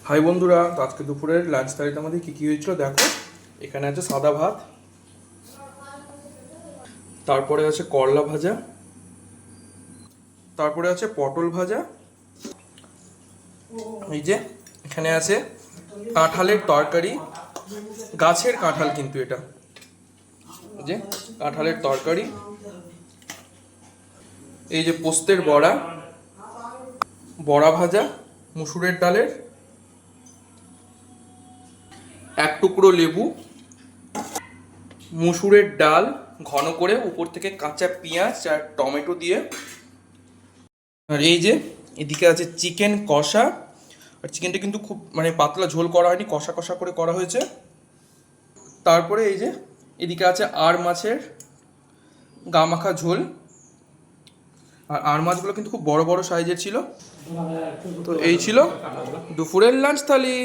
High বন্ধুরা, তো আজকে দুপুরের লাঞ্চ থালিতে আমাদের কী কী হয়েছিল দেখো। এখানে আছে সাদা ভাত, তারপরে আছে করলা ভাজা, তারপরে আছে পটল ভাজা, এই যে এখানে আছে কাঁঠালের তরকারি, গাছের কাঁঠাল কিন্তু এটা, এই যে কাঁঠালের তরকারি, এই যে পোস্তের বড়া, বড়া ভাজা, মুসুরের ডালের, এক টুকরো লেবু, মুসুরের ডাল ঘন করে উপর থেকে কাঁচা পেঁয়াজ আর টমেটো দিয়ে, আর এই যে এদিকে আছে চিকেন কষা। আর চিকেনটা কিন্তু খুব পাতলা ঝোল করা হয়নি, কষা কষা করে করা হয়েছে। তারপরে এই যে এদিকে আছে আর মাছের গা মাখা ঝোল, আর আর মাছগুলো কিন্তু খুব বড় বড় সাইজের ছিল। তো এই ছিল দুপুরের লাঞ্চ থালি।